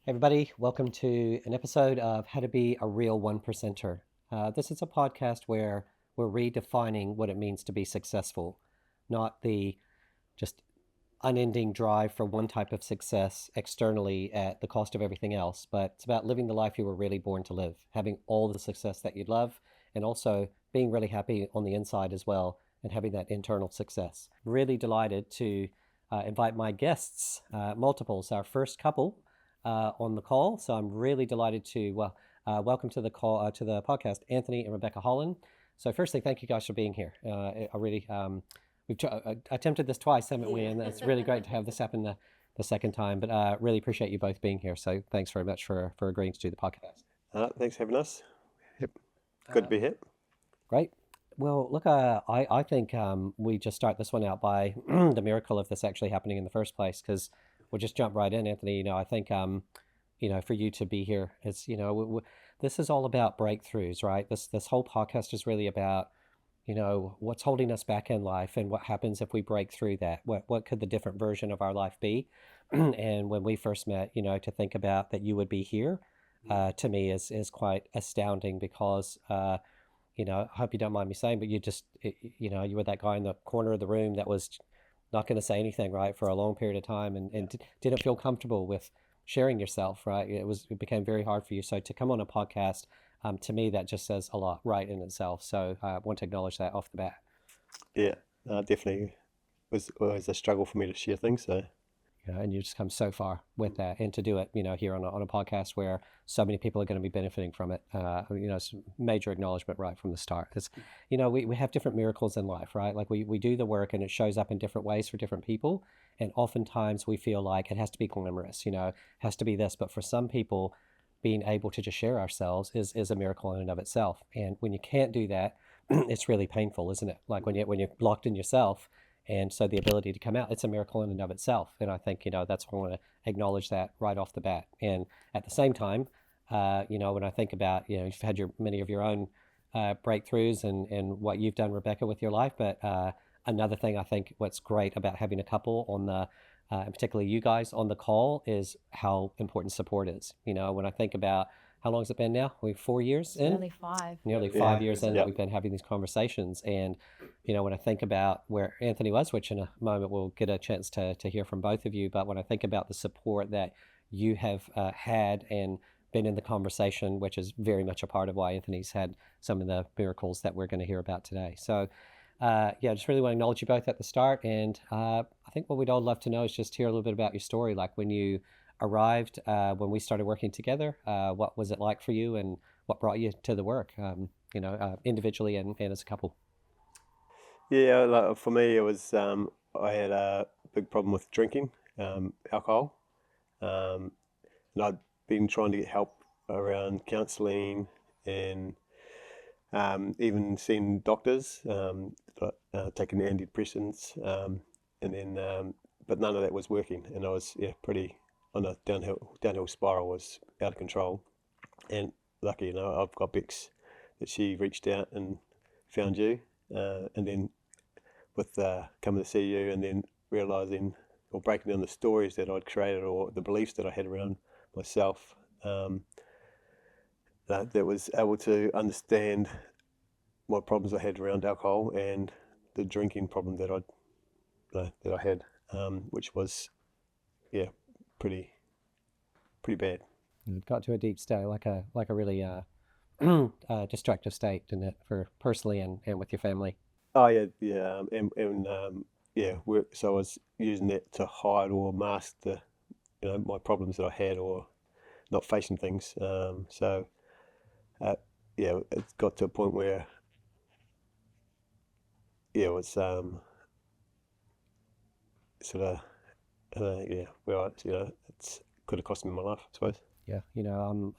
Hey everybody, welcome to an episode of How to Be a Real One Percenter. This is a podcast where we're redefining what it means to be successful, not the just unending drive for one type of success externally at the cost of everything else, but it's about living the life you were really born to live, having all the success that you'd love, and also being really happy on the inside as well, and having that internal success. Really delighted to invite my guests, multiples, our first couple on the call. So I'm really delighted to welcome to the call to the podcast, Anthony and Rebecca Holland. So firstly, thank you guys for being here. I really we've attempted this twice, haven't we? And it's really great to have this happen the second time. But really appreciate you both being here. So thanks very much for agreeing to do the podcast. Thanks for having us. Yep. Good to be here. Great. Well, look, I think we just start this one out by the miracle of this actually happening in the first place, because we'll just jump right in, Anthony. I think, for you to be here, it's, this is all about breakthroughs, right? This whole podcast is really about, what's holding us back in life and what happens if we break through that. What could the different version of our life be? And when we first met, to think about that you would be here, to me is quite astounding because, I hope you don't mind me saying, but you were that guy in the corner of the room that was not going to say anything, right, for a long period of time, and didn't feel comfortable with sharing yourself, right? It became very hard for you. So to come on a podcast, to me, that just says a lot, right, in itself. So I want to acknowledge that off the bat. Yeah, definitely was always a struggle for me to share things. So And you just come so far with that, and to do it, here on a podcast where so many people are going to be benefiting from it, it's major acknowledgement right from the start. It's, we have different miracles in life, right? Like we do the work and it shows up in different ways for different people. And oftentimes we feel like it has to be glamorous, has to be this. But for some people, being able to just share ourselves is a miracle in and of itself. And when you can't do that, it's really painful, isn't it? Like when you're locked in yourself, and so the ability to come out, it's a miracle in and of itself. And I think, that's why I want to acknowledge that right off the bat. And at the same time, when I think about, you've had many of your own breakthroughs and what you've done, Rebecca, with your life. But another thing I think what's great about having a couple on and particularly you guys on the call, is how important support is. When I think about how long has it been now? We're 4 years in? Nearly five. Nearly Yeah. 5 years in that Yep. we've been having these conversations. And, when I think about where Anthony was, which in a moment we'll get a chance to hear from both of you, but when I think about the support that you have had and been in the conversation, which is very much a part of why Anthony's had some of the miracles that we're going to hear about today. So, just really want to acknowledge you both at the start. And I think what we'd all love to know is just hear a little bit about your story, like when you arrived, when we started working together, what was it like for you and what brought you to the work, individually and as a couple? Yeah, like for me, it was I had a big problem with drinking alcohol, and I'd been trying to get help around counselling and even seeing doctors, taking antidepressants, and then but none of that was working, and I was pretty on a downhill spiral, was out of control. And lucky, I've got Bex that she reached out and found you, and then with coming to see you, and then realizing or breaking down the stories that I'd created or the beliefs that I had around myself, that was able to understand what problems I had around alcohol and the drinking problem that I had, which was pretty bad. It got to a deep state, like a really destructive state, didn't it, for personally and with your family? Oh yeah, so I was using that to hide or mask my problems that I had, or not facing things. It got to a point where it was sort of where it's could have cost me my life, I suppose. Yeah,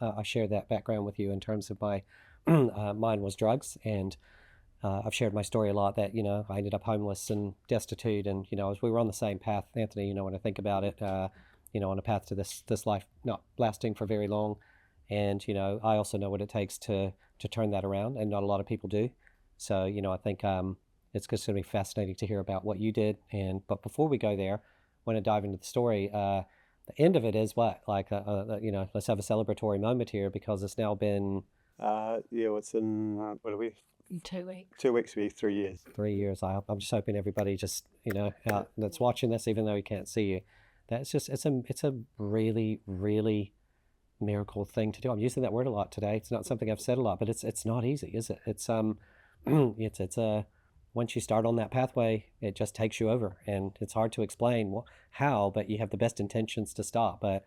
I share that background with you in terms of my mine was drugs, and I've shared my story a lot that I ended up homeless and destitute, and as we were on the same path, Anthony. When I think about it, on a path to this life not lasting for very long, and I also know what it takes to turn that around, and not a lot of people do. So I think it's just going to be fascinating to hear about what you did. But before we go there, I want to dive into the story. the end of it is what? Like, let's have a celebratory moment here because it's now been Yeah, it's in, what are we, 2 weeks. 2 weeks, be 3 years. 3 years. I'm just hoping everybody just, out that's watching this, even though he can't see you, that's just, it's a really, really miracle thing to do. I'm using that word a lot today. It's not something I've said a lot, but it's not easy, is it? It's a once you start on that pathway, it just takes you over, and it's hard to explain how. But you have the best intentions to stop, but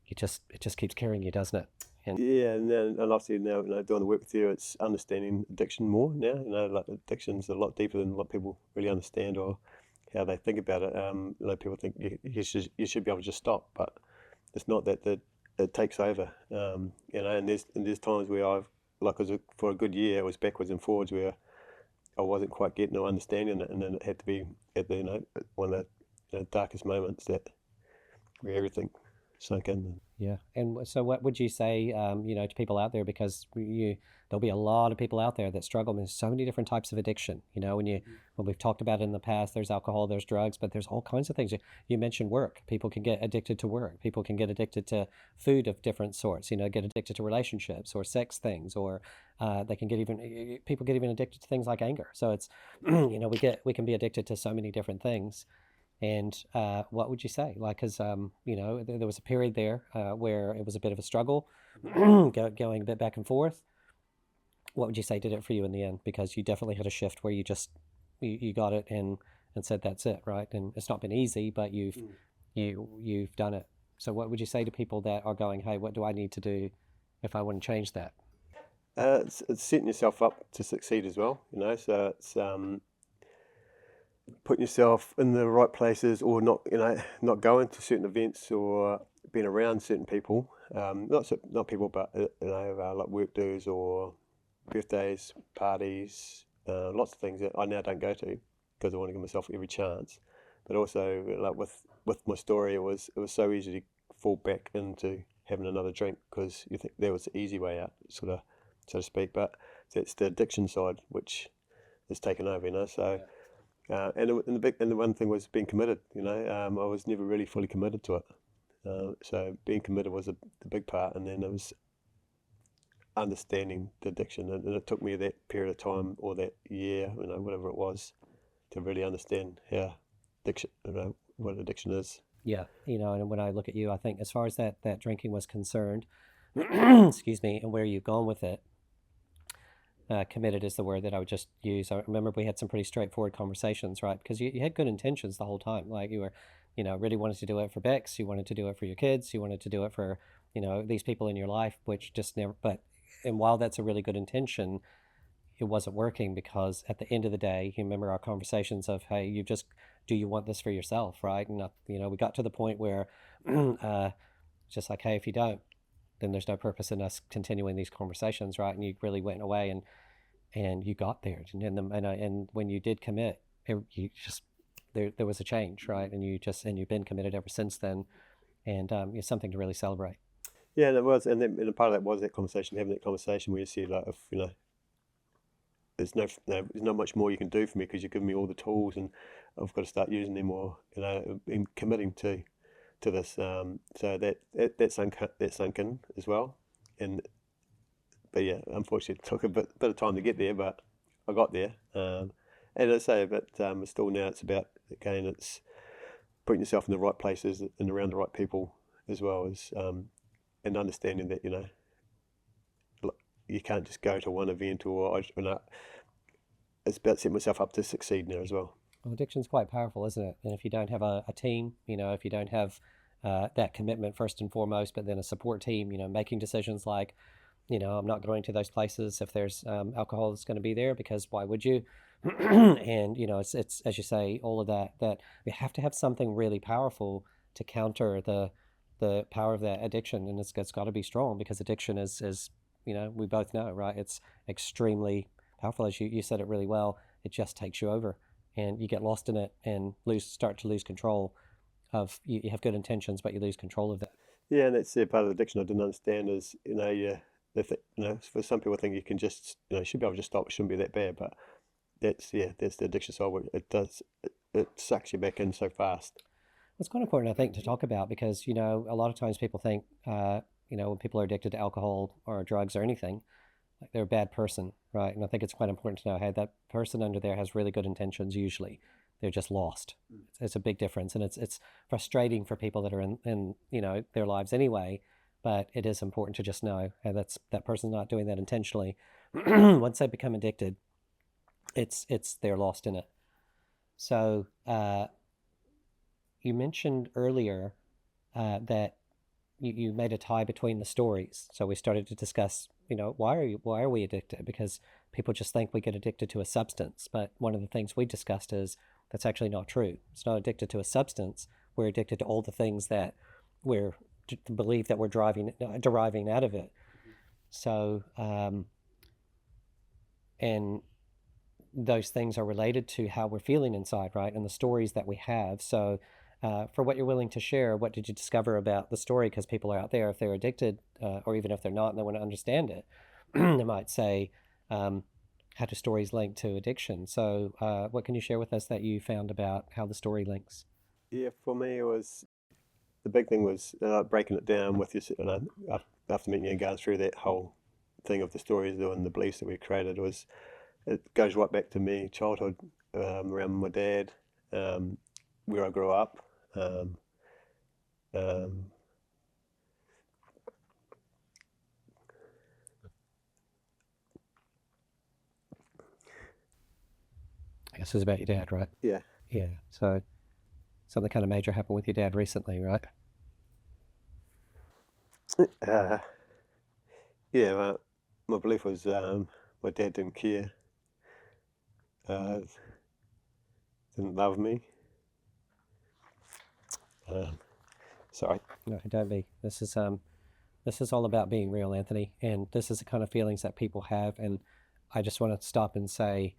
it just keeps carrying you, doesn't it? And Yeah, and then and obviously now, doing the work with you, it's understanding addiction more now. Like addiction's a lot deeper than a lot of people really understand or how they think about it. People think you should be able to just stop, but it's not that it takes over. And there's times where I've like for a good year it was backwards and forwards where I wasn't quite getting or understanding it, and then it had to be at the one of the darkest moments that where everything sunk in. yeah. And so, what would you say, to people out there? Because there'll be a lot of people out there that struggle. There's so many different types of addiction. When we've talked about it in the past, there's alcohol, there's drugs, but there's all kinds of things. You mentioned work. People can get addicted to work. People can get addicted to food of different sorts. Get addicted to relationships or sex things, or they can get even people get even addicted to things like anger. So it's we can be addicted to so many different things. And what would you say? Like, because there was a period there where it was a bit of a struggle, going a bit back and forth. What would you say did it for you in the end? Because you definitely had a shift where you got it and said that's it, right? And it's not been easy, but you've done it. So what would you say to people that are going, hey, what do I need to do if I want to change that? It's setting yourself up to succeed as well, So it's putting yourself in the right places, or not going to certain events or being around certain people. Not people, but like work dues or birthdays, parties, lots of things that I now don't go to because I want to give myself every chance. But also, like with my story, it was so easy to fall back into having another drink because you think there was the easy way out, sort of, so to speak. But it's the addiction side which has taken over. So. And the one thing was being committed. I was never really fully committed to it. So being committed was the big part, and then it was understanding the addiction, and it took me that period of time or that year, whatever it was, to really understand how addiction, what addiction is. Yeah, and when I look at you, I think as far as that drinking was concerned, excuse me, and where you've gone with it, committed is the word that I would just use. I remember we had some pretty straightforward conversations, right? Because you had good intentions the whole time. Like you were, really wanted to do it for Bex. You wanted to do it for your kids. You wanted to do it for, these people in your life, which just never, and while that's a really good intention, it wasn't working because at the end of the day, you remember our conversations of, hey, do you want this for yourself, right? And, we got to the point where just like, hey, if you don't, then there's no purpose in us continuing these conversations, right? And you really went away and you got there, and when you did commit, you just there was a change, right? And you've been committed ever since then, and it's something to really celebrate. Yeah, and it was, and a part of that was having that conversation where you see, like, if there's not much more you can do for me because you've given me all the tools, and I've got to start using them more, in committing to this. So that sunk in as well, but yeah, unfortunately, it took a bit of time to get there, but I got there. And I say, but still now it's about, again, it's putting yourself in the right places and around the right people as well as, and understanding that you can't just go to one event or it's about setting myself up to succeed now as well. Well, addiction's quite powerful, isn't it? And if you don't have a team, if you don't have that commitment first and foremost, but then a support team, making decisions like, I'm not going to those places if there's alcohol that's going to be there, because why would you? And it's as you say, all of that we have to have something really powerful to counter the power of that addiction, and it's got to be strong, because addiction is we both know, right? It's extremely powerful, as you said it really well. It just takes you over, and you get lost in it and start to lose control of you have good intentions, but you lose control of that. Yeah, and that's part of the addiction I didn't understand is, for some people I think you can just, you should be able to just stop, it shouldn't be that bad, but that's the addiction side where it sucks you back in so fast. It's quite important, I think, to talk about because, a lot of times people think, when people are addicted to alcohol or drugs or anything, like they're a bad person, right? And I think it's quite important to know, hey, that person under there has really good intentions usually. They're just lost. It's a big difference. And it's frustrating for people that are in their lives anyway. But it is important to just know, hey, that person's not doing that intentionally. Once they become addicted, it's they're lost in it. So you mentioned earlier that you made a tie between the stories. So we started to discuss, why are we addicted? Because people just think we get addicted to a substance. But one of the things we discussed is that's actually not true. It's not addicted to a substance. We're addicted to all the things that we're believe that we're deriving out of it. So, and those things are related to how we're feeling inside, right? And the stories that we have. So, for what you're willing to share, what did you discover about the story? Because people are out there, if they're addicted, or even if they're not, and they want to understand it, they might say, how do stories link to addiction? So, what can you share with us that you found about how the story links? Yeah, for me, it was the big thing was breaking it down with you, after meeting you and going through that whole thing of the stories and the beliefs that we created. It goes right back to me, childhood, around my dad, where I grew up. Um, um, I guess it's about your dad, right? yeah, Yeah. So, something kind of major happened with your dad recently, right? uh, yeah. My belief was my dad didn't care, uh, didn't love me. Um, sorry. No, don't be. This is all about being real, Anthony, and this is the kind of feelings that people have. And I just want to stop and say,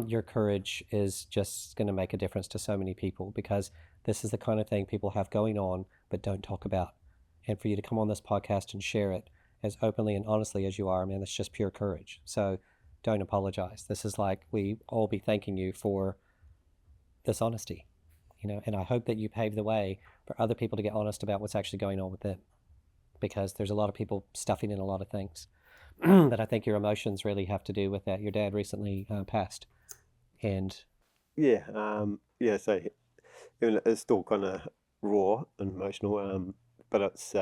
your courage is just going to make a difference to so many people because this is the kind of thing people have going on but don't talk about. And for you to come on this podcast and share it as openly and honestly as you are, man, that's just pure courage. So don't apologize. This is like we all be thanking you for this honesty, and I hope that you pave the way for other people to get honest about what's actually going on with them because there's a lot of people stuffing in a lot of things. But I think your emotions really have to do with that. Your dad recently passed, and Yeah, yeah. So even it's still kind of raw and emotional, but it's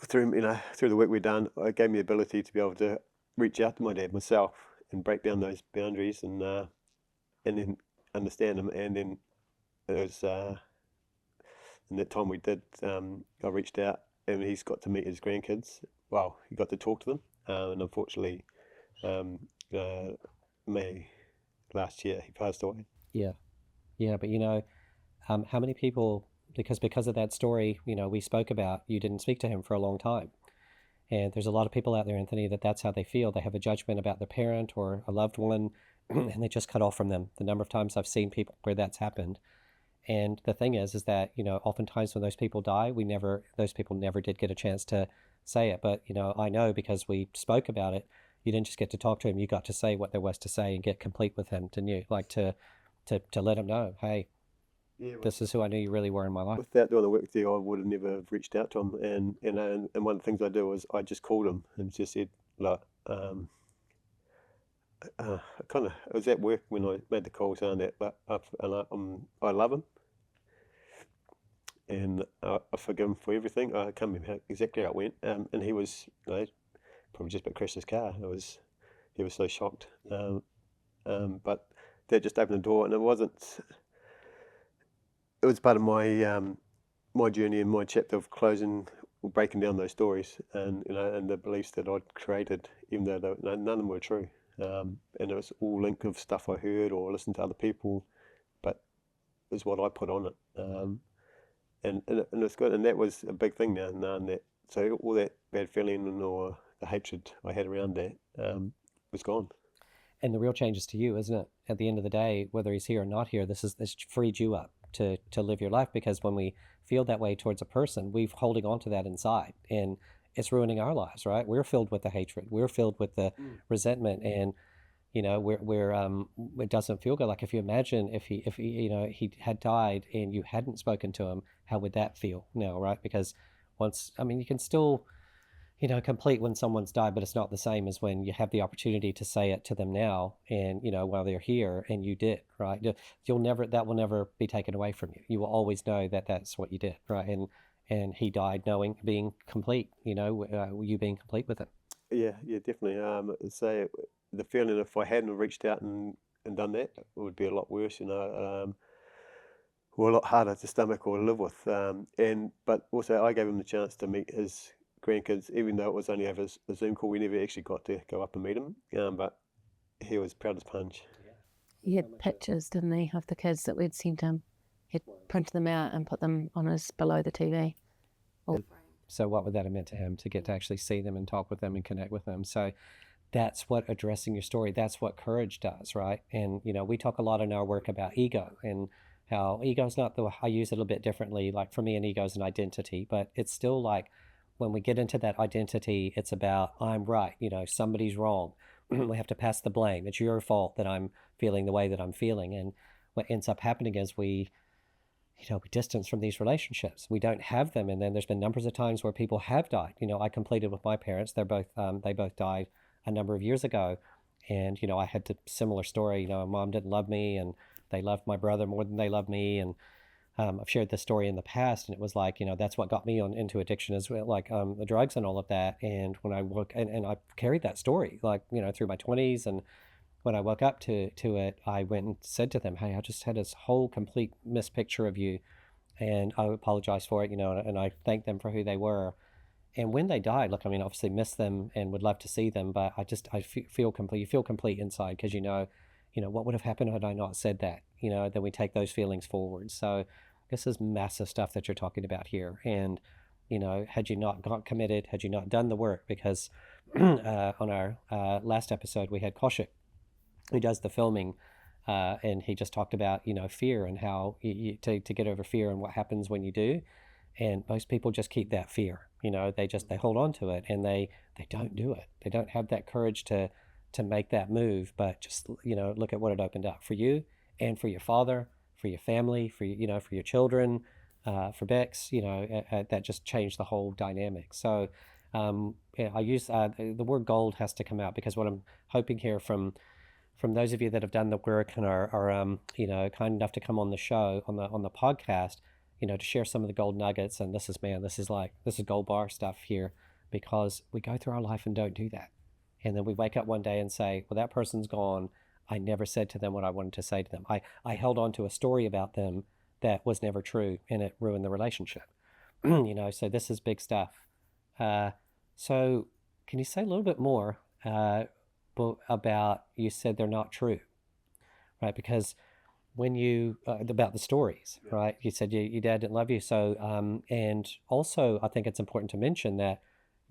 through the work we've done, it gave me the ability to be able to reach out to my dad myself and break down those boundaries and then understand them. And then it was in that time we did, I reached out and he's got to meet his grandkids. Well, he got to talk to them, and unfortunately, um, uh, May last year he passed away. yeah, yeah. But how many people? Because of that story, we spoke about, you didn't speak to him for a long time. And there's a lot of people out there, Anthony, that's how they feel. They have a judgment about their parent or a loved one, and they just cut off from them. The number of times I've seen people where that's happened. And the thing is that, oftentimes when those people die, those people never did get a chance to say it. But, I know because we spoke about it, you didn't just get to talk to him, you got to say what there was to say and get complete with him, didn't you? Like to let him know, hey, Yeah, this is who I knew you really were in my life. without doing the work there, I would have never have reached out to him. And one of the things I do was I just called him and just said, like, kind of, it was at work when I made the call saying that, but I love him and I forgive him for everything. I can't remember exactly how it went. And he was, probably just about crashed his car. He was so shocked. But that just opened the door, and it was part of my journey and my chapter of closing, breaking down those stories, and the beliefs that I'd created, even though none of them were true. And it was all linked of stuff I heard or listened to other people, but it was what I put on it. And it's good, and that was a big thing now, knowing that. So all that bad feeling or the hatred I had around that was gone. And the real change is to you, isn't it? At the end of the day, whether he's here or not here, this freed you up to live your life because when we feel that way towards a person, we're holding on to that inside and it's ruining our lives, right? We're filled with the hatred. We're filled with the resentment. And it doesn't feel good. Like if you imagine if he he had died and you hadn't spoken to him, how would that feel now, right? Because once, I mean, you can still complete when someone's died, but it's not the same as when you have the opportunity to say it to them now, and while they're here, and you did, right? That will never be taken away from you. You will always know that that's what you did, right? And he died knowing, being complete, you being complete with it. Yeah, yeah, definitely. Say the feeling if I hadn't reached out and done that, it would be a lot worse, or a lot harder to stomach or live with. But also I gave him the chance to meet his grandkids, even though it was only over a Zoom call. We never actually got to go up and meet him. But he was proud as punch. He had pictures, didn't he, of the kids that we'd seen him. He'd printed them out and put them on his below the TV. So what would that have meant to him to get to actually see them and talk with them and connect with them? So that's what addressing your story, that's what courage does, right? And we talk a lot in our work about ego, and how ego's not I use it a little bit differently. Like for me, an ego is an identity, but it's still like when we get into that identity, it's about I'm right, somebody's wrong. We have to pass the blame. It's your fault that I'm feeling the way that I'm feeling. And what ends up happening is we distance from these relationships. We don't have them. And then there's been numbers of times where people have died. I completed with my parents. They both died a number of years ago. And, I had a similar story. My mom didn't love me, and they loved my brother more than they loved me. And I've shared this story in the past, and it was like, that's what got me into addiction as well, like the drugs and all of that. And when I woke, and I carried that story, like, through my 20s. And when I woke up to it, I went and said to them, hey, I just had this whole complete mispicture of you, and I apologize for it, and I thanked them for who they were. And when they died, look, I mean, obviously miss them and would love to see them, but I feel complete. You feel complete inside because what would have happened had I not said that? Then we take those feelings forward. So this is massive stuff that you're talking about here. And had you not got committed, had you not done the work, because on our last episode we had Koshik, who does the filming, and he just talked about fear and how to get over fear and what happens when you do. And most people just keep that fear. They hold on to it, and they don't do it. They don't have that courage to make that move. But just look at what it opened up for you and for your father, for your family, for for your children, for Bex. That just changed the whole dynamic. So yeah, I use the word gold has to come out, because what I'm hoping here from those of you that have done the work and are kind enough to come on the show, on the podcast, to share some of the gold nuggets. And this is gold bar stuff here, because we go through our life and don't do that. And then we wake up one day and say, well, that person's gone. I never said to them what I wanted to say to them. I held on to a story about them that was never true, and it ruined the relationship. So this is big stuff. So can you say a little bit more about, you said they're not true, right? Because when you about the stories, right? You said your dad didn't love you. So and also I think it's important to mention that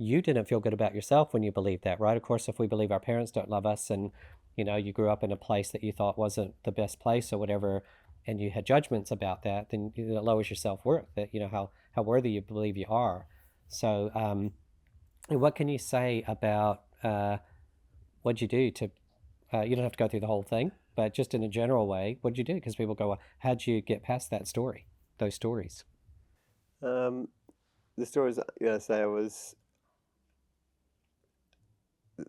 you didn't feel good about yourself when you believed that, right? Of course, if we believe our parents don't love us, and you grew up in a place that you thought wasn't the best place or whatever, and you had judgments about that, then it lowers your self-worth, that how worthy you believe you are. So what can you say about what'd you do to you don't have to go through the whole thing, but just in a general way, what'd you do? Because people go, well, how'd you get past those stories? The stories, say I was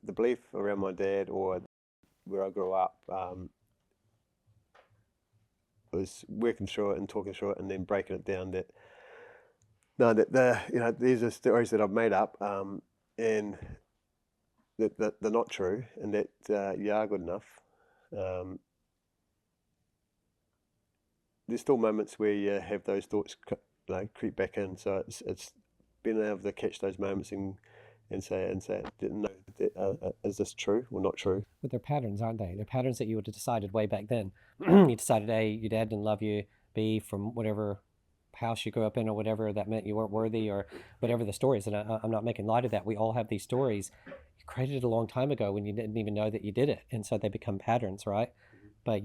the belief around my dad, or where I grew up, was working through it and talking through it, and then breaking it down that no, that these are stories that I've made up, and that they're not true, and that you are good enough. There's still moments where you have those thoughts creep back in, so it's being able to catch those moments and say, no, is this true or not true? But they're patterns, aren't they? They're patterns that you would have decided way back then. You decided, A, your dad didn't love you. B, from whatever house you grew up in or whatever, that meant you weren't worthy, or whatever the story is. And I'm not making light of that. We all have these stories. You created it a long time ago when you didn't even know that you did it. And so they become patterns, right? But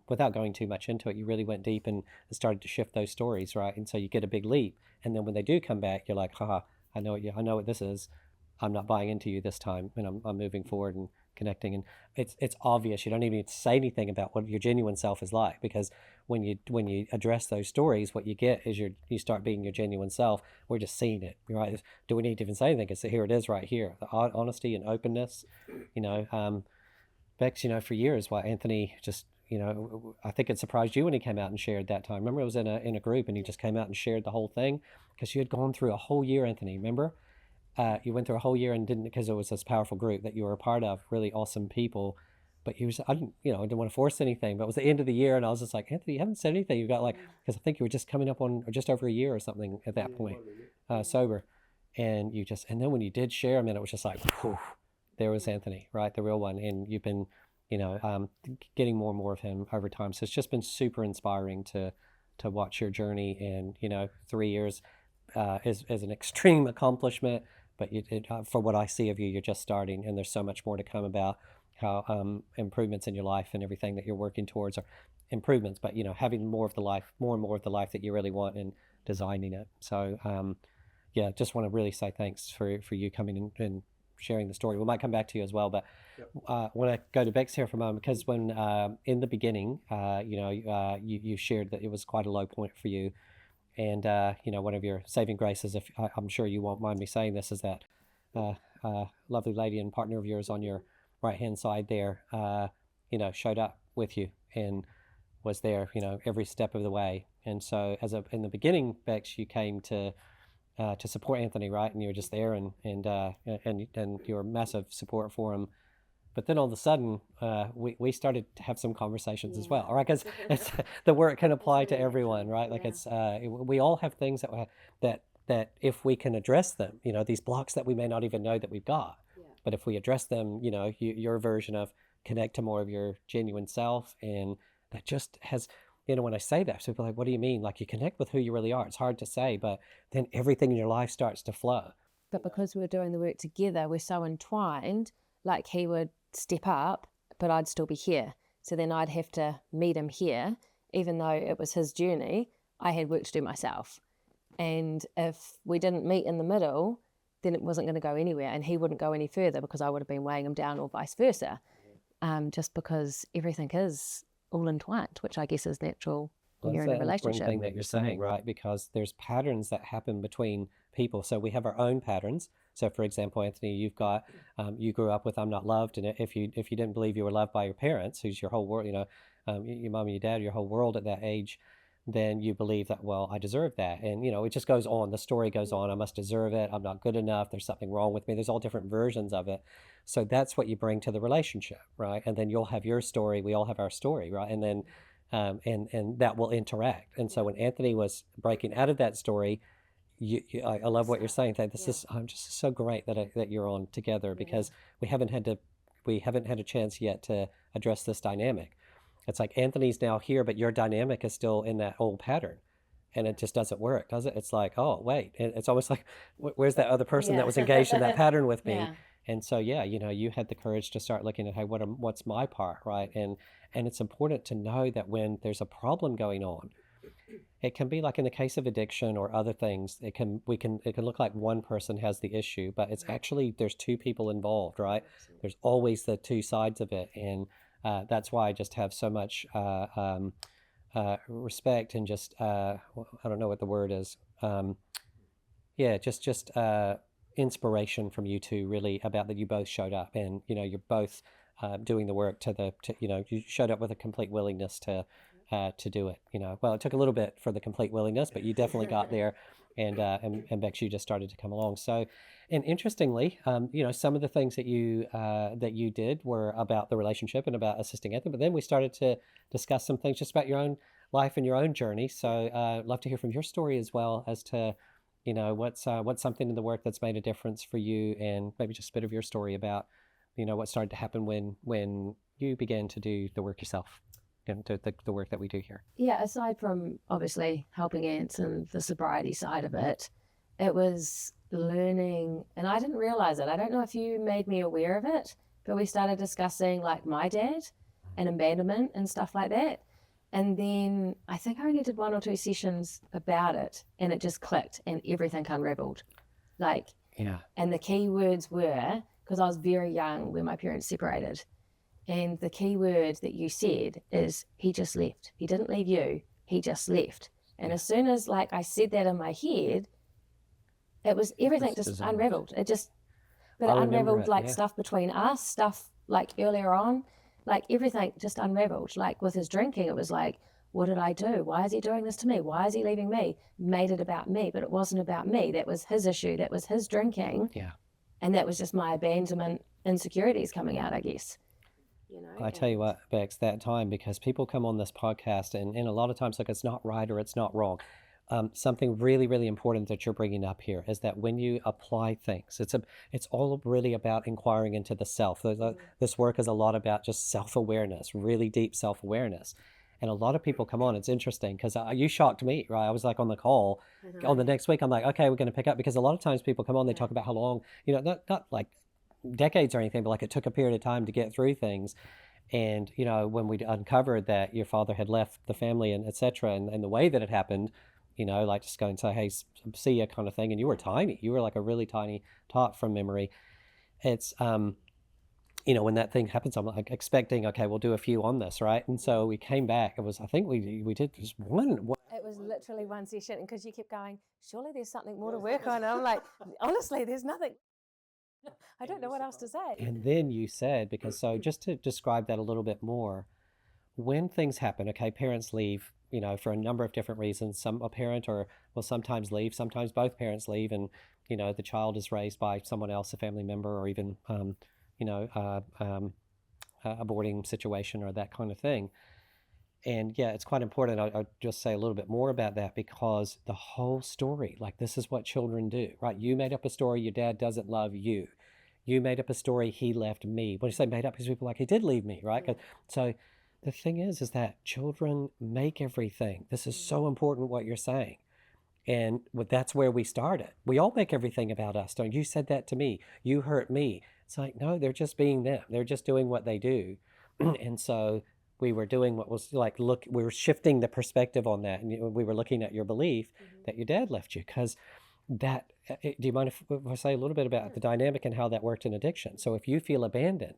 without going too much into it, you really went deep and started to shift those stories, right? And so you get a big leap. And then when they do come back, you're like, haha, I know what this is. I'm not buying into you this time, and I'm moving forward and connecting. And it's obvious. You don't even need to say anything about what your genuine self is like, because when you address those stories, what you get is you start being your genuine self. We're just seeing it, right? Do we need to even say anything? Because here it is right here, the honesty and openness. Bex, for years, why Anthony just, I think it surprised you when he came out and shared that time. Remember, it was in a group, and he just came out and shared the whole thing, because you had gone through a whole year, Anthony. Remember, you went through a whole year and didn't, because it was this powerful group that you were a part of, really awesome people. But I didn't want to force anything. But it was the end of the year, and I was just like, Anthony, you haven't said anything. You've got because I think you were just coming up on, or just over a year or something at that point, sober, and then when you did share, it was just like, whew, there was Anthony, right, the real one, and you've been, getting more and more of him over time. So it's just been super inspiring to watch your journey, and 3 years is an extreme accomplishment. But for what I see of you, you're just starting, and there's so much more to come about how improvements in your life and everything that you're working towards are improvements, but having more and more of the life that you really want, and designing it. So just want to really say thanks for you coming in and sharing the story. We might come back to you as well, but when I go to Bex here for a moment, because when in the beginning, you shared that it was quite a low point for you, and one of your saving graces, if I'm sure you won't mind me saying this, is that lovely lady and partner of yours on your right hand side there, showed up with you and was there, every step of the way. And so in the beginning, Bex, you came to support Anthony, right? And you were just there, and you were massive support for him. But then all of a sudden, we started to have some conversations as well, right? Because the work can apply to everyone, right? Like we all have things that if we can address them, these blocks that we may not even know that we've got, but if we address them, your version of connect to more of your genuine self, and that just has, when I say that, so people are like, what do you mean? Like, you connect with who you really are. It's hard to say, but then everything in your life starts to flow. But because we're doing the work together, we're so entwined. Like, he would step up, but I'd still be here. So then I'd have to meet him here, even though it was his journey. I had work to do myself. And if we didn't meet in the middle, then it wasn't going to go anywhere, and he wouldn't go any further because I would have been weighing him down, or vice versa. Just because everything is all entwined, which I guess is natural when you're in a relationship. That's the thing that you're saying, right? Because there's patterns that happen between people. So we have our own patterns. So, for example, Anthony, you've got you grew up with "I'm not loved," and if you didn't believe you were loved by your parents, who's your whole world, your mom and your dad, your whole world at that age, then you believe that, well, I deserve that, and it just goes on. The story goes on. I must deserve it. I'm not good enough. There's something wrong with me. There's all different versions of it. So that's what you bring to the relationship, right? And then you'll have your story. We all have our story, right? And then and that will interact. And so when Anthony was breaking out of that story, I love what you're saying. That this is just so great that you're on together, because we haven't had a chance yet to address this dynamic. It's like Anthony's now here, but your dynamic is still in that old pattern, and it just doesn't work, does it? It's like, oh wait, it's almost like, where's that other person that was engaged in that pattern with me? And so you had the courage to start looking at, hey, what's my part, right? And it's important to know that when there's a problem going on, it can be like in the case of addiction or other things, it can look like one person has the issue, but it's actually there's two people involved, right? There's always the two sides of it, and that's why I just have so much respect and just I don't know what the word is. Just inspiration from you two, really, about that you both showed up, and you're both doing the work you showed up with a complete willingness to do it. Well, it took a little bit for the complete willingness, but you definitely got there, and Bex, you just started to come along. So, and interestingly, some of the things that you did were about the relationship and about assisting Anthony, but then we started to discuss some things just about your own life and your own journey. So, I'd love to hear from your story as well, as to what's something in the work that's made a difference for you, and maybe just a bit of your story about what started to happen when you began to do the work yourself. And the work that we do here. Yeah, aside from obviously helping Ants and the sobriety side of it, it was learning, and I didn't realize it. I don't know if you made me aware of it, but we started discussing like my dad and abandonment and stuff like that. And then I think I only did 1 or 2 sessions about it, and it just clicked and everything unraveled. And the key words were because I was very young when my parents separated. And the key word that you said is he just left. He didn't leave you, he just left. And as soon as like I said that in my head, it was everything just unraveled. It unraveled like stuff between us, stuff like earlier on, like everything just unraveled. Like with his drinking, it was like, what did I do? Why is he doing this to me? Why is he leaving me? Made it about me, but it wasn't about me. That was his issue. That was his drinking. Yeah. And that was just my abandonment insecurities coming out, I guess. I tell you what, Bex, that time, because people come on this podcast and a lot of times, like, it's not right or it's not wrong. Something really, really important that you're bringing up here is that when you apply things, it's all really about inquiring into the self. This work is a lot about just self-awareness, really deep self-awareness. And a lot of people come on. It's interesting because you shocked me, right? I was like on the call on the next week. I'm like, okay, we're going to pick up, because a lot of times people come on, they talk about how long, not like decades or anything, but like it took a period of time to get through things. And, when we uncovered that your father had left the family and et cetera, and the way that it happened, like just go and say, hey, see ya kind of thing. And you were tiny. You were like a really tiny tot from memory. It's, when that thing happens, I'm like expecting, okay, we'll do a few on this, right? And so we came back. It was, I think we did just one. It was literally one session, because you kept going, surely there's something more to work on. And I'm like, honestly, there's nothing. I don't know what else to say. And then you said, because so just to describe that a little bit more, when things happen, okay, parents leave, for a number of different reasons. A parent will sometimes leave, sometimes both parents leave, and, the child is raised by someone else, a family member, or even, a boarding situation or that kind of thing. And yeah, it's quite important. I'll just say a little bit more about that, because the whole story, like, this is what children do, right? You made up a story, your dad doesn't love you. You made up a story, he left me. When you say made up, because people are like, he did leave me, right? So the thing is that children make everything. This is so important what you're saying. And that's where we started. We all make everything about us. Don't you? Said that to me. You hurt me. It's like, no, they're just being them. They're just doing what they do. And so we were doing what was like, we were shifting the perspective on that. And we were looking at your belief that your dad left you, because that, do you mind if I say a little bit about the dynamic and how that worked in addiction? So if you feel abandoned,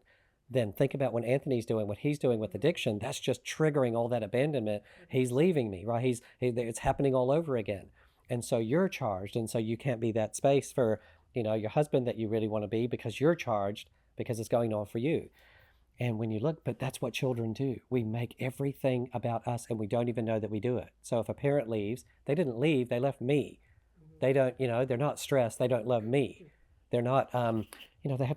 then think about when Anthony's doing what he's doing with addiction, that's just triggering all that abandonment. He's leaving me, right? It's happening all over again. And so you're charged. And so you can't be that space for, your husband that you really want to be, because you're charged, because it's going on for you. And when you look, but that's what children do. We make everything about us, and we don't even know that we do it. So if a parent leaves, they didn't leave, they left me. They don't, they're not stressed. They don't love me. They're not,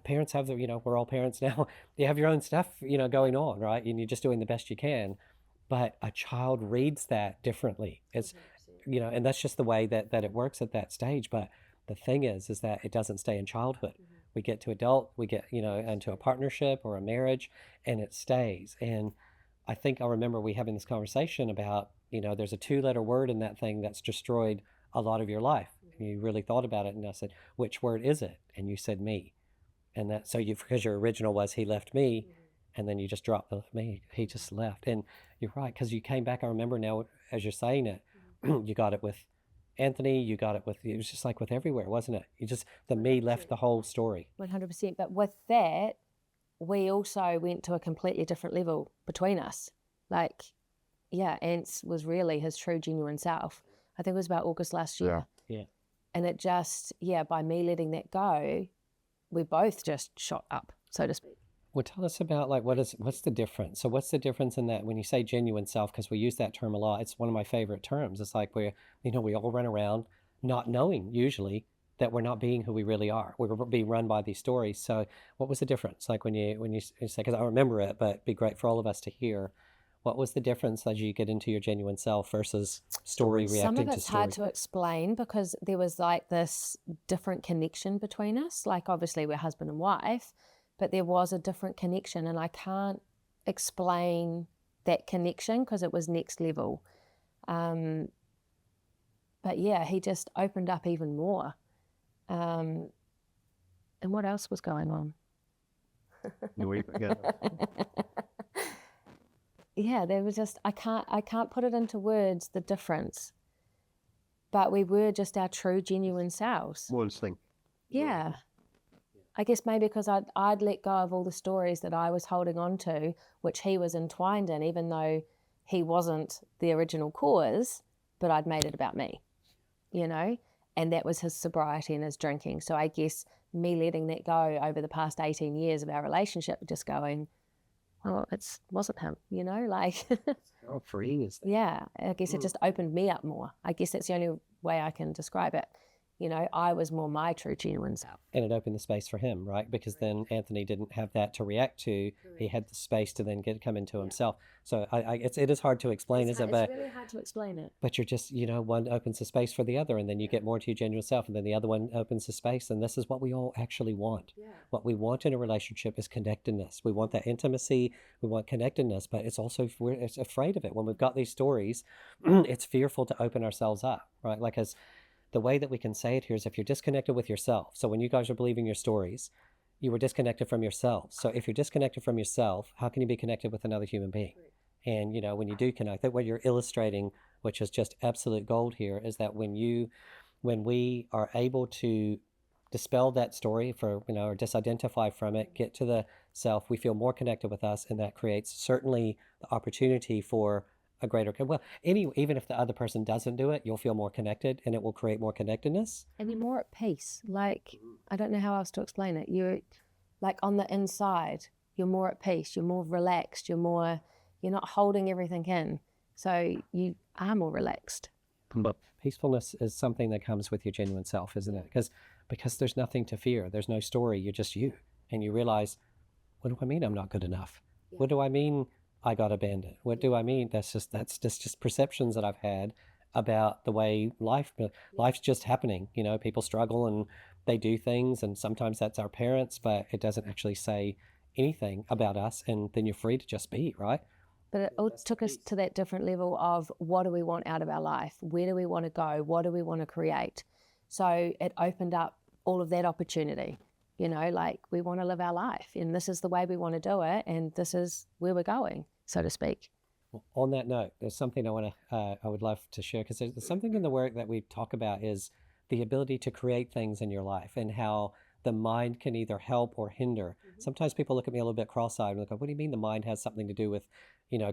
parents have we're all parents now. You have your own stuff, going on, right? And you're just doing the best you can. But a child reads that differently. It's, and that's just the way that it works at that stage. But the thing is that it doesn't stay in childhood. We get to adult, we get, into a partnership or a marriage, and it stays. And I think I remember we having this conversation about, there's a 2-letter word in that thing that's destroyed a lot of your life. And you really thought about it. And I said, which word is it? And you said me. And that, so because your original was he left me, and then you just dropped the me, he just left. And you're right, because you came back, I remember now as you're saying it, you got it with Anthony, you got it was just like with everywhere, wasn't it? The me left the whole story. 100%. But with that, we also went to a completely different level between us. Like, yeah, Ants was really his true, genuine self. I think it was about August last year. Yeah. And it just, by me letting that go, we both just shot up, so to speak. Well, tell us about what's the difference? So what's the difference in that when you say genuine self, because we use that term a lot, it's one of my favorite terms. It's like we all run around not knowing usually that we're not being who we really are. We're being run by these stories. So what was the difference? Like when you say, because I remember it, but it'd be great for all of us to hear. What was the difference as you get into your genuine self versus story reacting to story? Some of it's hard to explain, because there was like this different connection between us. Like obviously we're husband and wife, but there was a different connection, and I can't explain that connection because it was next level. But yeah, he just opened up even more. And what else was going on? Yeah, there was just, I can't put it into words, the difference. But we were just our true, genuine selves. Smallest thing. Yeah. I guess maybe because I'd let go of all the stories that I was holding on to, which he was entwined in, even though he wasn't the original cause, but I'd made it about me, you know? And that was his sobriety and his drinking. So I guess me letting that go over the past 18 years of our relationship, just going, well, it wasn't him, you know, like, Oh, for years. yeah, I guess it just opened me up more. I guess that's the only way I can describe it. You know, I was more my true, genuine self. And it opened the space for him, right? Because then Anthony didn't have that to react to. He had the space to then come into himself. So it is hard to explain, isn't it? It's really hard to explain it. But you're just, one opens the space for the other, and then you get more to your genuine self, and then the other one opens the space. And this is what we all actually want. Yeah. What we want in a relationship is connectedness. We want that intimacy. We want connectedness, but it's also, it's afraid of it. When we've got these stories, it's fearful to open ourselves up, right? Like, as the way that we can say it here is if you're disconnected with yourself. So when you guys are believing your stories, you were disconnected from yourself. So if you're disconnected from yourself, how can you be connected with another human being? Right. And, when you do connect, that what you're illustrating, which is just absolute gold here, is that when we are able to dispel that story or disidentify from it, get to the self, we feel more connected with us, and that creates certainly the opportunity for a greater, even if the other person doesn't do it, you'll feel more connected, and it will create more connectedness. And you're more at peace. Like, I don't know how else to explain it. You're like on the inside, you're more at peace, you're more relaxed, you're not holding everything in. So you are more relaxed. But peacefulness is something that comes with your genuine self, isn't it? Because there's nothing to fear. There's no story. You're just you. And you realize, what do I mean I'm not good enough? Yeah. What do I mean I got abandoned? What do I mean? That's just perceptions that I've had about the way life's just happening. People struggle and they do things, and sometimes that's our parents, but it doesn't actually say anything about us, and then you're free to just be, right? But it all took us to that different level of what do we want out of our life? Where do we want to go? What do we want to create? So it opened up all of that opportunity. Like, we want to live our life, and this is the way we want to do it, and this is where we're going, so to speak. Well, on that note, there's something I would love to share, because there's something in the work that we talk about is the ability to create things in your life, and how the mind can either help or hinder. Mm-hmm. Sometimes people look at me a little bit cross-eyed and go, what do you mean the mind has something to do with,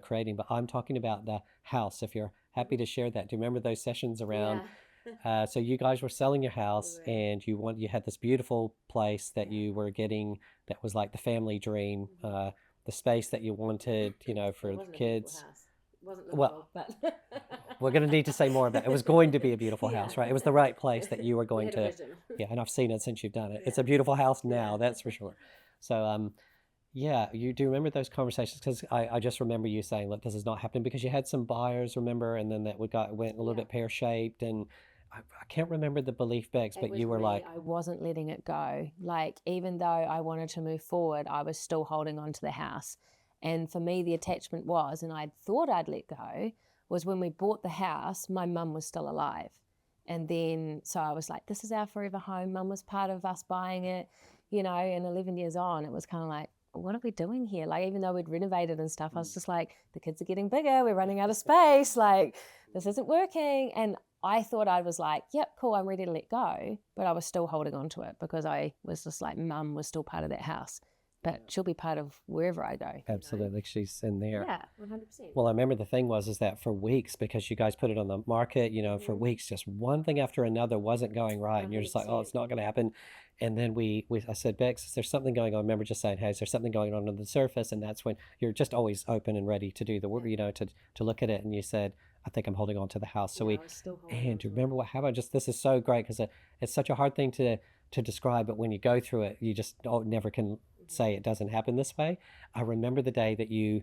creating? But I'm talking about the house, if you're happy to share that. Do you remember those sessions around? Yeah. So you guys were selling your house, right, and you had this beautiful place that you were getting that was like the family dream, the space that you wanted, for the kids. It wasn't livable, but we're going to need to say more about it. It was going to be a beautiful house, right? It was the right place that you were going to. Yeah, and I've seen it since you've done it. Yeah. It's a beautiful house now, that's for sure. So, you do remember those conversations, because I just remember you saying, look, this is not happening, because you had some buyers, remember, and then that went a little bit pear-shaped, and I can't remember the belief bags, but you were like... I wasn't letting it go. Like, even though I wanted to move forward, I was still holding on to the house. And for me, the attachment was, and I thought I'd let go, was when we bought the house, my mum was still alive. And then, so I was like, this is our forever home. Mum was part of us buying it, and 11 years on, it was kind of like, what are we doing here? Like, even though we'd renovated and stuff, I was just like, the kids are getting bigger. We're running out of space. Like, this isn't working. And I thought I was like, yep, cool, I'm ready to let go. But I was still holding on to it, because I was just like, Mum was still part of that house. But she'll be part of wherever I go. Absolutely, she's in there. Yeah, 100%. Well, I remember the thing is that for weeks, because you guys put it on the market, for weeks, just one thing after another wasn't going right. 100%. And you're just like, oh, it's not going to happen. And then I said, Bex, is there something going on? I remember just saying, hey, is there something going on under the surface? And that's when you're just always open and ready to do the work, to look at it. And you said, I think I'm holding on to the house. So and do you remember what happened? This is so great, because it's such a hard thing to describe, but when you go through it, you just never can say it doesn't happen this way. I remember the day that you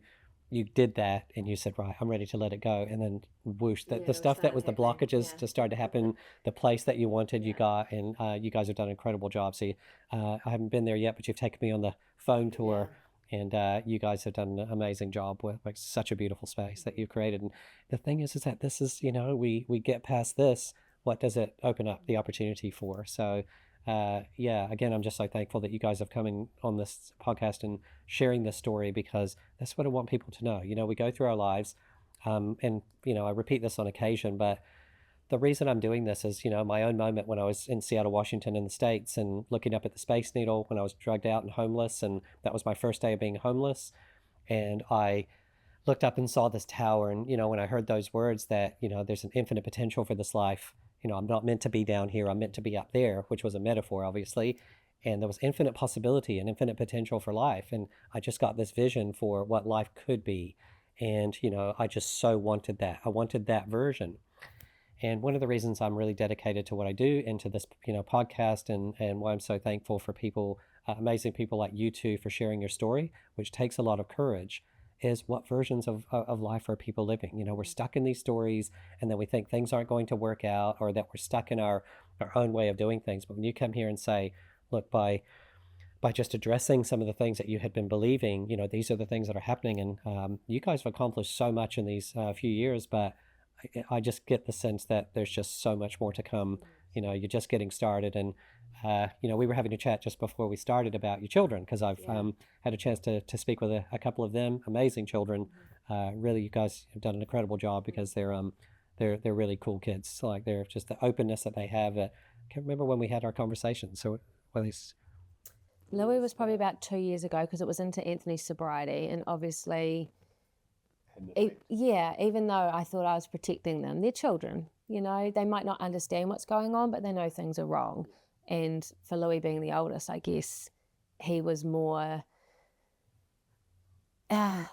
did that, and you said, right, I'm ready to let it go, and then whoosh, the stuff that was the blockages just started to happen. The place that you wanted, you got, and you guys have done an incredible job. So I haven't been there yet, but you've taken me on the phone tour, and you guys have done an amazing job with such a beautiful space that you've created. And the thing is that this is, we get past this, what does it open up the opportunity for? So again, I'm just so thankful that you guys have come in on this podcast and sharing this story, because that's what I want people to know. We go through our lives, and I repeat this on occasion, but the reason I'm doing this is, my own moment when I was in Seattle, Washington in the States and looking up at the Space Needle when I was drugged out and homeless. And that was my first day of being homeless. And I looked up and saw this tower. And, when I heard those words that, there's an infinite potential for this life, I'm not meant to be down here, I'm meant to be up there, which was a metaphor, obviously. And there was infinite possibility and infinite potential for life. And I just got this vision for what life could be. And, I just so wanted that. I wanted that version. And one of the reasons I'm really dedicated to what I do and to this, podcast and why I'm so thankful for people, amazing people like you two for sharing your story, which takes a lot of courage, is what versions of life are people living? We're stuck in these stories and then we think things aren't going to work out or that we're stuck in our own way of doing things. But when you come here and say, look, by just addressing some of the things that you had been believing, these are the things that are happening. And you guys have accomplished so much in these few years, but I just get the sense that there's just so much more to come. You're just getting started. And, we were having a chat just before we started about your children, because I've had a chance to speak with a couple of them, amazing children. Really, you guys have done an incredible job because they're really cool kids. Like they're just the openness that they have. I can't remember when we had our conversation. So, well, Louis was probably about 2 years ago because it was into Anthony's sobriety, and obviously, even though I thought I was protecting them, they're children, they might not understand what's going on, but they know things are wrong. And for Louis being the oldest, I guess he was more,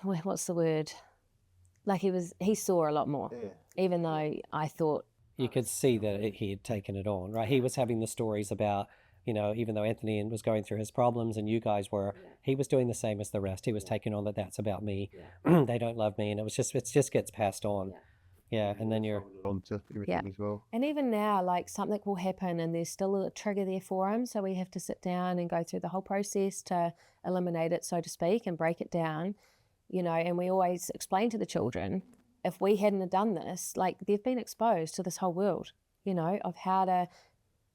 what's the word? Like he saw a lot more, even though I thought. You could see that he had taken it on, right? He was having the stories about, even though Anthony was going through his problems and you guys were, he was doing the same as the rest. He was taking on that's about me. They don't love me. And it just gets passed on. Yeah. And then you're on to everything as well. And even now, like something will happen and there's still a trigger there for him. So we have to sit down and go through the whole process to eliminate it, so to speak, and break it down, and we always explain to the children, if we hadn't have done this, like they've been exposed to this whole world, of how to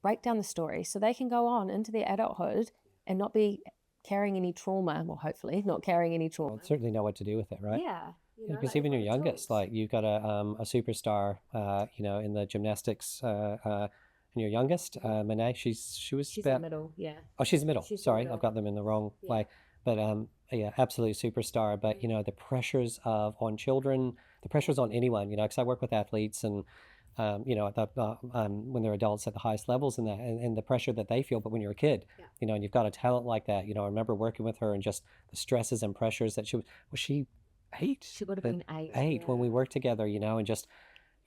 break down the story so they can go on into their adulthood and not be carrying any trauma. Well, hopefully not carrying any trauma. Well, certainly know what to do with it, right? Yeah. Because even your youngest, like you've got a superstar, in the gymnastics, and your youngest, Monet, she's about the middle, yeah. Oh, she's the middle. She's the Sorry, middle. I've got them in the wrong way. But absolute superstar. But the pressures on children, the pressures on anyone, because I work with athletes and when they're adults at the highest levels and the pressure that they feel. But when you're a kid, and you've got a talent like that, I remember working with her and just the stresses and pressures that she 8. She would have been 8. 8 when we worked together, and just,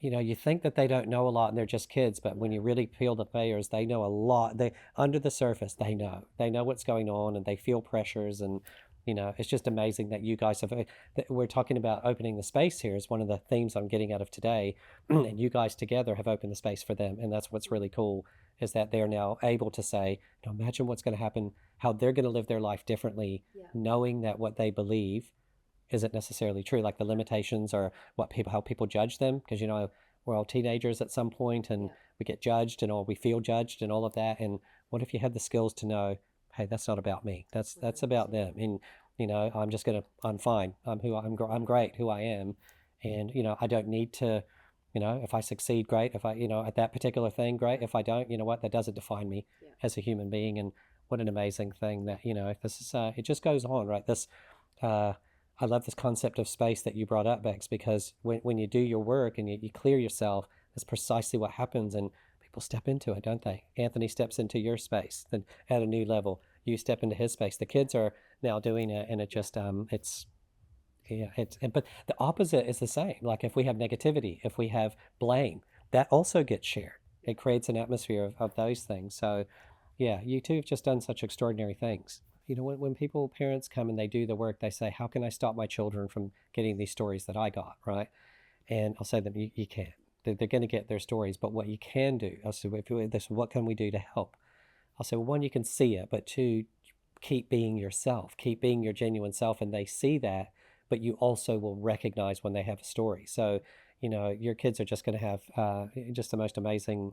you think that they don't know a lot and they're just kids, but when you really peel the layers, they know a lot. They under the surface, they know what's going on and they feel pressures. And, it's just amazing that you guys have, that we're talking about opening the space here is one of the themes I'm getting out of today. And you guys together have opened the space for them. And that's what's really cool, is that they're now able to say, imagine what's going to happen, how they're going to live their life differently, knowing that what they believe isn't necessarily true, like the limitations or how people judge them, because we're all teenagers at some point and we get judged or we feel judged and all of that. And what if you had the skills to know, hey, that's not about me, that's about them, and I'm fine, I'm great who I am, and I don't need to, if I succeed, great, if I at that particular thing, great, if I don't, that doesn't define me as a human being. And what an amazing thing that this is it just goes on, right? This I love this concept of space that you brought up, Bex, because when you do your work and you clear yourself, that's precisely what happens, and people step into it, don't they? Anthony steps into your space then at a new level. You step into his space. The kids are now doing it, and it just but the opposite is the same. Like if we have negativity, if we have blame, that also gets shared. It creates an atmosphere of those things. So yeah, you two have just done such extraordinary things. When parents come and they do the work, they say, how can I stop my children from getting these stories that I got, right? And I'll say to them, you can't. They're going to get their stories, but what you can do, I'll say, what can we do to help? I'll say, well, one, you can see it, but 2, keep being yourself, keep being your genuine self, and they see that, but you also will recognize when they have a story. So, your kids are just going to have just the most amazing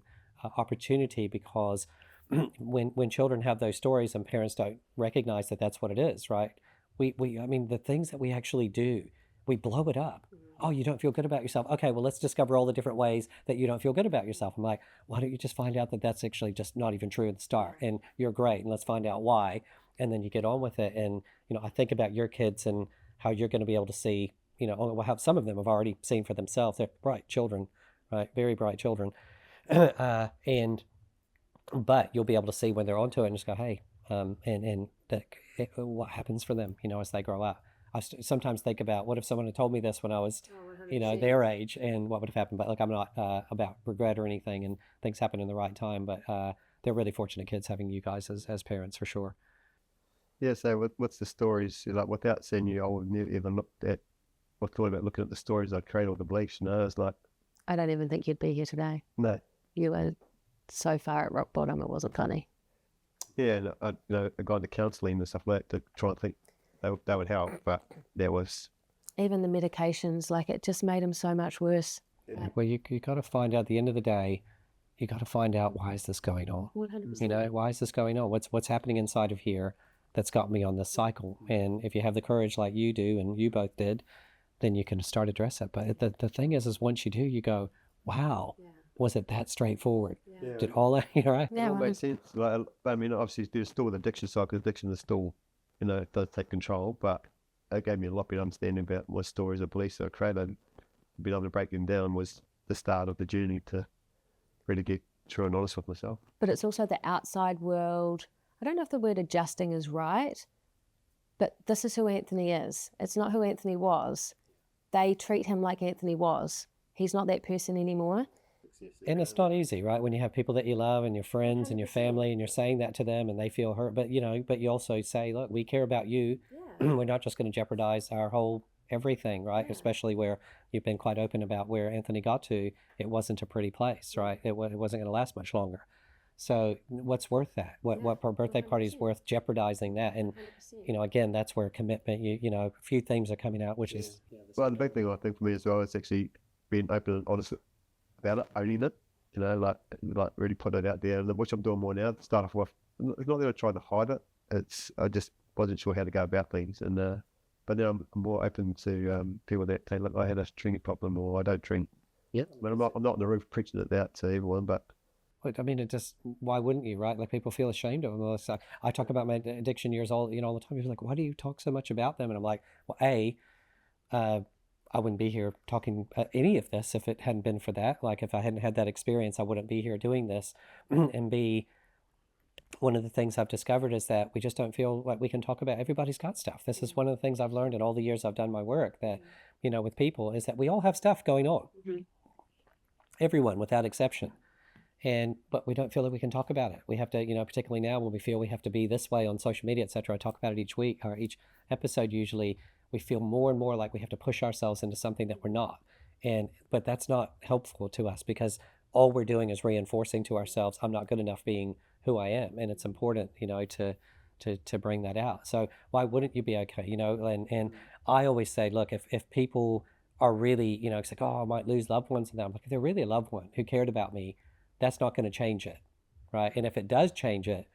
opportunity, because when children have those stories and parents don't recognize that that's what it is, right? I mean, the things that we actually do, we blow it up. oh, you don't feel good about yourself. Okay, well, let's discover all the different ways that you don't feel good about yourself. I'm like, why don't you just find out that that's actually just not even true at the start, and you're great, and let's find out why, and then you get on with it. And I think about your kids and how you're going to be able to see, how some of them have already seen for themselves. They're bright children, right? Very bright children, and but you'll be able to see when they're onto it and just go, hey, and what happens for them, as they grow up. I sometimes think about what if someone had told me this when I was, their age, and what would have happened. But like, I'm not about regret or anything, and things happen in the right time. But they're really fortunate kids having you guys as parents for sure. Yeah, so what's the stories, like without seeing you, I would never even looked at or thought about looking at the stories I create or the beliefs, it's like, I don't even think you'd be here today. no. You were so far at rock bottom, it wasn't funny. Yeah, and I got into counselling and stuff like that to try and think that would help, but there was... Even the medications, like it just made him so much worse. Yeah. Well, you got to find out at the end of the day, you got to find out, why is this going on? 100%. Why is this going on? What's happening inside of here that's got me on this cycle? And if you have the courage like you do, and you both did, then you can start address it. But the thing is once you do, you go, wow, was it that straightforward? Yeah. Did all that, right? Yeah, It all makes sense. Like, I mean, obviously there's still the addiction side, because addiction is still, it does take control, but it gave me a lot better understanding about what stories of beliefs that I created. Being able to break them down was the start of the journey to really get true and honest with myself. But it's also the outside world. I don't know if the word adjusting is right, but this is who Anthony is. It's not who Anthony was. They treat him like Anthony was. He's not that person anymore. And it's not easy, right? When you have people that you love and your friends and your family, and you're saying that to them and they feel hurt, but you also say, look, we care about you. We're not just going to jeopardize our whole everything, right? Especially where you've been quite open about where Anthony got to. It wasn't a pretty place, right? It wasn't going to last much longer. So what's worth that? What birthday party is worth jeopardizing that? And again, that's where commitment. A few things are coming out, which is Well, the big thing I think for me as well is actually being open and honest about it, owning it. Like really put it out there, which I'm doing more now. To start off with, it's not that I tried to hide it. I just wasn't sure how to go about things, and but now I'm more open to people that say, look, I had a drinking problem, or I don't drink. Yeah. But I'm not on the roof preaching it out to everyone, but. I mean, it just, why wouldn't you, right? Like, people feel ashamed of them. It's like, I talk about my addiction years all the time. People are like, why do you talk so much about them? And I'm like, well, I wouldn't be here talking any of this if it hadn't been for that. Like, if I hadn't had that experience, I wouldn't be here doing this. And B, one of the things I've discovered is that we just don't feel like we can talk about, everybody's got stuff. This is one of the things I've learned in all the years I've done my work, that, with people, is that we all have stuff going on. Everyone, without exception. But we don't feel that we can talk about it. We have to, particularly now when we feel we have to be this way on social media, etc. I talk about it each week or each episode. Usually we feel more and more like we have to push ourselves into something that we're not. But that's not helpful to us, because all we're doing is reinforcing to ourselves, I'm not good enough being who I am. And it's important, to bring that out. So why wouldn't you be okay? And I always say, look, if people are really, it's like, oh, I might lose loved ones. And I'm like, if they're really a loved one who cared about me, that's not going to change it, right? And if it does change it,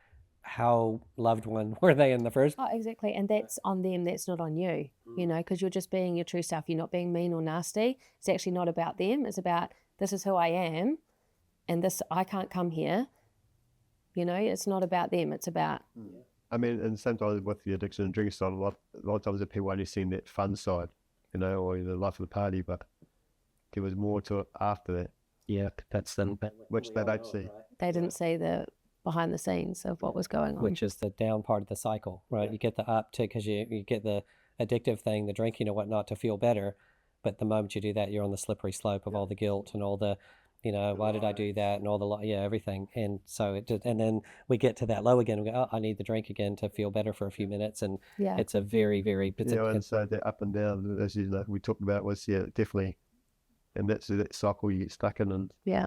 how loved one were they in the first place? Oh, exactly. And that's on them. That's not on you, because you're just being your true self. You're not being mean or nasty. It's actually not about them. It's about, this is who I am, and this, I can't come here. It's not about them. It's about... I mean, and sometimes with the addiction and drinking side, a lot of times the people only seen that fun side, or the life of the party, but there was more to it after that. Yeah, that's the... Which they don't see. They didn't see the behind the scenes of what was going on. Which is the down part of the cycle, right? Yeah. You get the up to, because you get the addictive thing, the drinking and whatnot, to feel better. But the moment you do that, you're on the slippery slope of all the guilt and all the, why did I do that, and all the, everything. And so and then we get to that low again, and we go, oh, I need the drink again to feel better for a few minutes. And it's a very, very... and so the up and down, as we talked about, was, definitely... And that's that cycle you get stuck in. And yeah,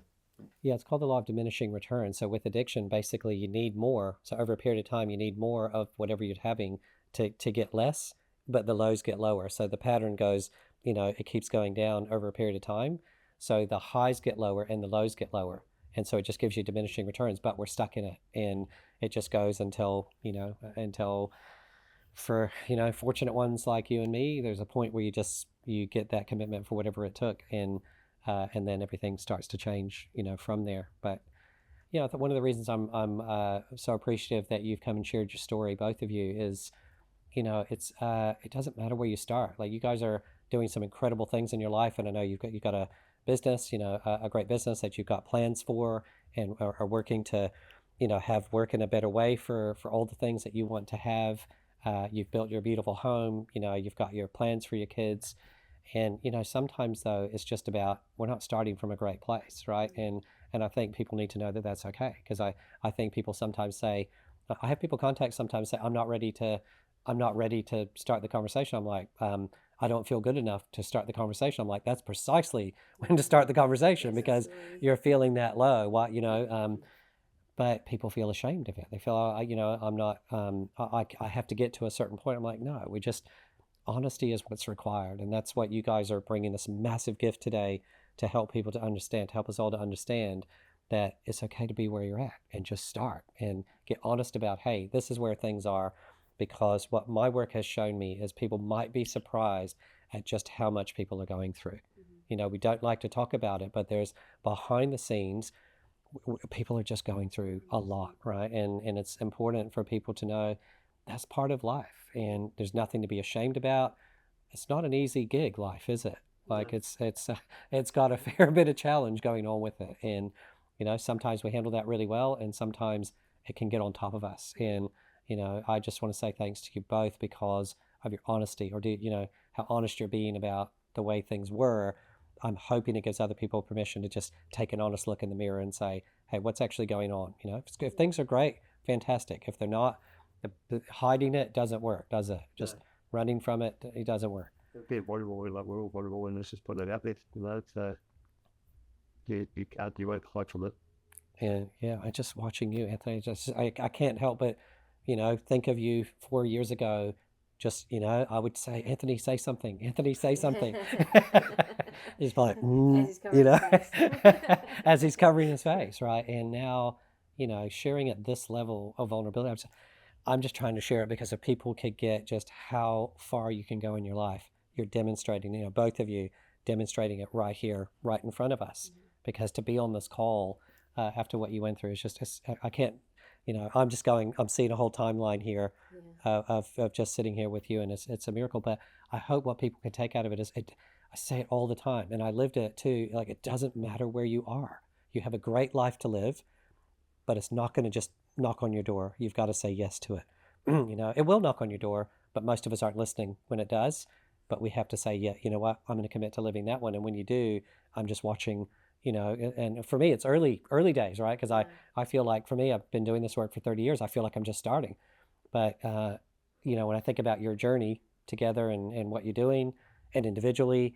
it's called the law of diminishing returns. So with addiction, basically you need more. So over a period of time, you need more of whatever you're having to get less, but the lows get lower. So the pattern goes, it keeps going down over a period of time. So the highs get lower and the lows get lower. And so it just gives you diminishing returns, but we're stuck in it. And it just goes until, for fortunate ones like you and me, there's a point where you get that commitment for whatever it took, and then everything starts to change from there. But one of the reasons I'm so appreciative that you've come and shared your story, both of you, is it doesn't matter where you start. Like, you guys are doing some incredible things in your life, and I know you've got a business, a great business that you've got plans for, and are working to have work in a better way for all the things that you want to have. You've built your beautiful home, you've got your plans for your kids. And sometimes though, it's just about, we're not starting from a great place, right? And I think people need to know that that's okay, because I think people sometimes say, I have people contact sometimes say, I'm not ready to start the conversation. I'm like, I don't feel good enough to start the conversation. I'm like, that's precisely when to start the conversation, because you're feeling that low. But people feel ashamed of it. They feel, I'm not, I have to get to a certain point. I'm like, no, honesty is what's required. And that's what you guys are bringing, this massive gift today, to help people to understand, to help us all to understand that it's okay to be where you're at and just start and get honest about, hey, this is where things are. Because what my work has shown me is people might be surprised at just how much people are going through. We don't like to talk about it, but there's behind the scenes, people are just going through a lot, right? And it's important for people to know that's part of life, and there's nothing to be ashamed about. It's not an easy gig, life, is it? Like, it's got a fair bit of challenge going on with it, and sometimes we handle that really well, and sometimes it can get on top of us. And I just want to say thanks to you both because of your honesty, or how honest you're being about the way things were. I'm hoping it gives other people permission to just take an honest look in the mirror and say, hey, what's actually going on? If things are great, fantastic. If they're not, hiding it doesn't work, does it? Just running from it, it doesn't work. We're vulnerable, we're all vulnerable, and let's just put it out there. So you won't hide from it. And yeah, I just watching you, Anthony, I can't help but think of you 4 years ago. Just I would say, Anthony, say something. Anthony, say something. He's like, as he's covering his face, right? And now, sharing at this level of vulnerability, I'm just trying to share it because if people could get just how far you can go in your life, you're demonstrating, both of you demonstrating it right here, right in front of us. Because to be on this call after what you went through is just, I can't. I'm seeing a whole timeline here of just sitting here with you, and it's a miracle. But I hope what people can take out of it is, I say it all the time, and I lived it too. Like, it doesn't matter where you are. You have a great life to live, but it's not going to just knock on your door. You've got to say yes to it. It will knock on your door, but most of us aren't listening when it does. But we have to say, yeah, you know what? I'm going to commit to living that one. And when you do, I'm just watching. And for me, it's early days, right? Because I feel like, for me, I've been doing this work for 30 years. I feel like I'm just starting. But, when I think about your journey together and what you're doing, and individually,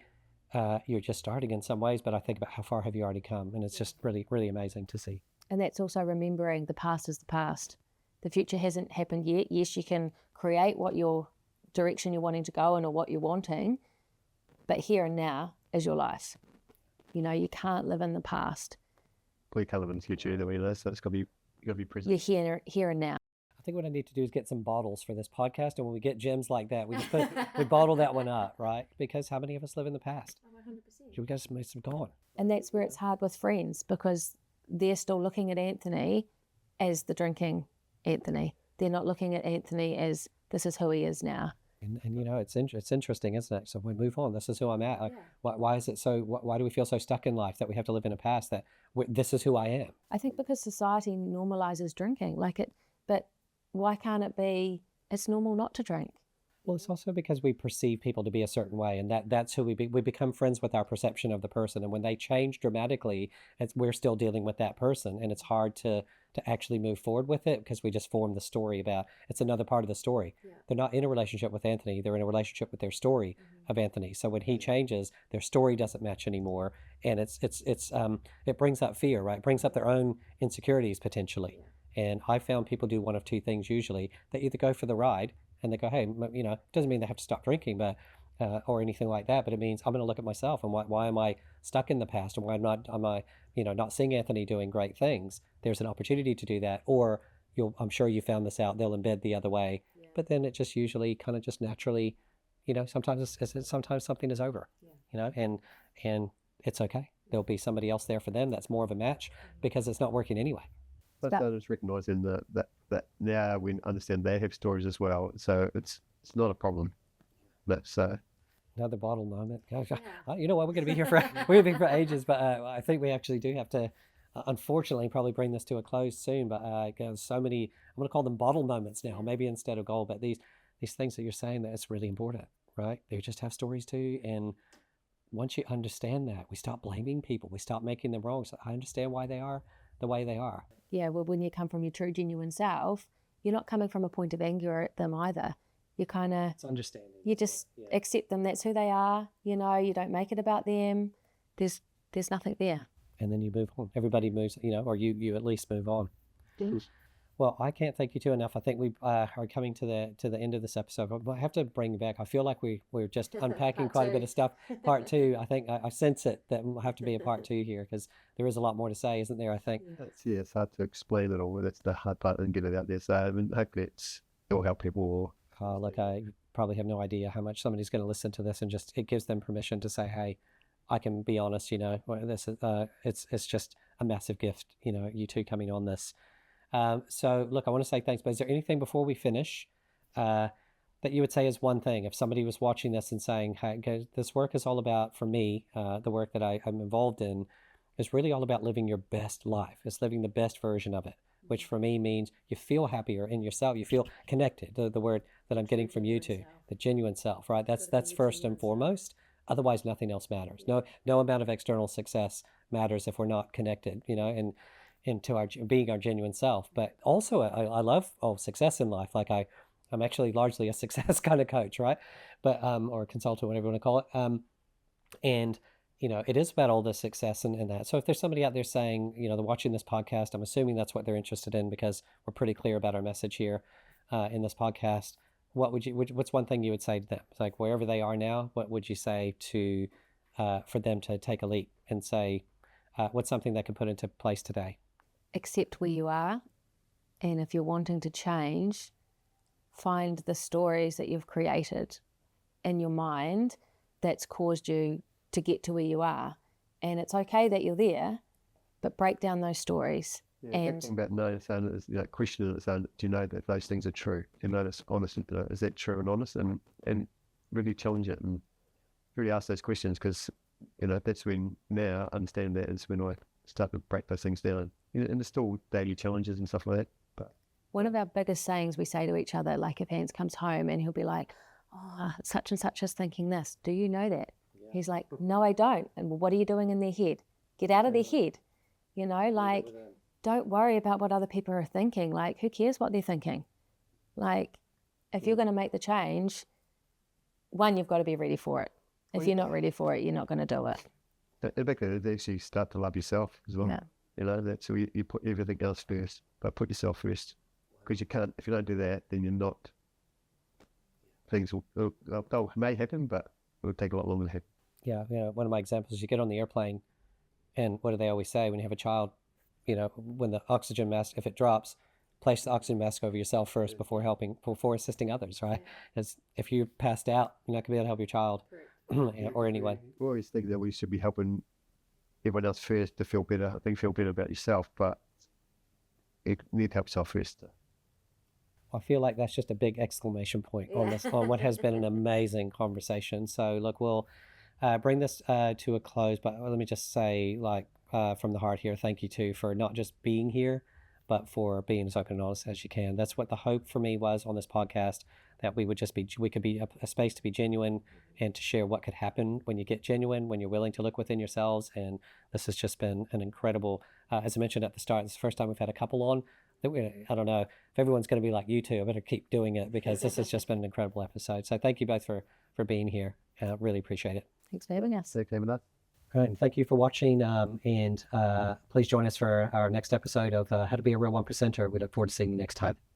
you're just starting in some ways. But I think about how far have you already come? And it's just really, really amazing to see. And that's also remembering the past is the past. The future hasn't happened yet. Yes, you can create what your direction you're wanting to go in, or what you're wanting, but here and now is your life. You can't live in the past. We can't live in the future either way, so it's got to be present. You're here and now. I think what I need to do is get some bottles for this podcast, and when we get gems like that, we bottle that one up, right? Because how many of us live in the past? 100%. We got to make some going. And that's where it's hard with friends, because they're still looking at Anthony as the drinking Anthony. They're not looking at Anthony as, this is who he is now. And it's interesting, isn't it? So we move on. This is who I'm at. Like, why is it so? Why do we feel so stuck in life that we have to live in a past that this is who I am? I think because society normalizes drinking, but why can't it be? It's normal not to drink. Well, it's also because we perceive people to be a certain way, and that's who we become friends with our perception of the person. And when they change dramatically, we're still dealing with that person, and it's hard to actually move forward with it because we just form the story about it's another part of the story. Yeah. They're not in a relationship with Anthony; they're in a relationship with their story of Anthony. So when he changes, their story doesn't match anymore, and it brings up fear, right? It brings up their own insecurities potentially. Yeah. And I found people do one of two things usually. They either go for the ride and they go, hey, it doesn't mean they have to stop drinking, but or anything like that, but it means I'm going to look at myself and why am I stuck in the past, and why am I not seeing Anthony doing great things. There's an opportunity to do that, or I'm sure you found this out, they'll embed the other way. Yeah. but then it just usually kind of just naturally, sometimes sometimes something is over, and it's okay. There'll be somebody else there for them that's more of a match because it's not working anyway. But I just recognising that now we understand they have stories as well, so it's not a problem. That's Another bottle moment. Gosh, you know what? We're going to be here for ages, but I think we actually do have to, unfortunately, probably bring this to a close soon. But so many, I'm going to call them bottle moments now, maybe instead of gold. But these things that you're saying, that it's really important, right? They just have stories too, and once you understand that, we stop blaming people. We stop making them wrong. So I understand why they are the way they are. Yeah, well, when you come from your true, genuine self, you're not coming from a point of anger at them either. You kind of, It's understanding. you just accept them. That's who they are. You don't make it about them. There's nothing there. And then you move on. Everybody moves, or you at least move on. Well, I can't thank you two enough. I think we are coming to the end of this episode. But I have to bring back, I feel like we're just unpacking quite a bit of stuff. Part two, I think I sense it that will have to be a part two here because there is a lot more to say, isn't there, I think? it's hard to explain it all. That's the hard part and get it out there. So hopefully it'll help people. Look, I probably have no idea how much somebody's going to listen to this, and just it gives them permission to say, hey, I can be honest, this is it's just a massive gift, you two coming on this. So look, I want to say thanks, but is there anything before we finish that you would say is one thing, if somebody was watching this and saying, hey, this work is all about, for me, the work that I'm involved in is really all about living your best life. It's living the best version of it, which for me means you feel happier in yourself. You feel connected, the word that I'm getting from you two, the genuine self, right? That's first and foremost. Otherwise, nothing else matters. No amount of external success matters if we're not connected, and into being our genuine self. But also, I love success in life. Like I'm actually largely a success kind of coach, right? But or consultant, whatever you want to call it. And it is about all the success and that. So if there's somebody out there saying, they're watching this podcast, I'm assuming that's what they're interested in because we're pretty clear about our message here in this podcast. What's one thing you would say to them? It's like wherever they are now, what would you say to for them to take a leap and say, what's something they can put into place today? Accept where you are, and if you're wanting to change, find the stories that you've created in your mind that's caused you to get to where you are. And it's okay that you're there, but break down those stories. And about noticing it, questioning it, saying, do you know that those things are true? And notice honest, is that true and honest? And really challenge it and really ask those questions, because that's when now understand that is when I start to break those things down. And there's still daily challenges and stuff like that. But one of our biggest sayings we say to each other, like if Hans comes home and he'll be like, oh, such and such is thinking this. Do you know that? Yeah. He's like, no, I don't. And what are you doing in their head? Get out of their head. Don't worry about what other people are thinking. Like, who cares what they're thinking? Like, if you're going to make the change, one, you've got to be ready for it. If you're not ready for it, you're not going to do it. They actually start to love yourself as well. Yeah. That's where you put everything else first, but put yourself first. Because you can't, if you don't do that, then you're not, things will may happen, but it will take a lot longer to happen. Yeah, one of my examples is you get on the airplane, and what do they always say when you have a child? When the oxygen mask, if it drops, place the oxygen mask over yourself first before assisting others, right? Because if you passed out, you're not going to be able to help your child or anyone. We always think that we should be helping everyone else first to feel better. I think feel better about yourself, but you need to help yourself first. I feel like that's just a big exclamation point on this, on what has been an amazing conversation. So look, we'll bring this to a close, but let me just say, from the heart here, thank you too for not just being here, but for being as open and honest as you can. That's what the hope for me was on this podcast, that we could be a space to be genuine and to share what could happen when you get genuine, when you're willing to look within yourselves. And this has just been an incredible, as I mentioned at the start, it's the first time we've had a couple on. I don't know if everyone's going to be like you two. I better keep doing it because this has just been an incredible episode. So thank you both for being here. Really appreciate it. Thanks for having us. Thanks for having us. All right, and thank you for watching, and please join us for our next episode of How to Be a Real 1%er. We look forward to seeing you next time.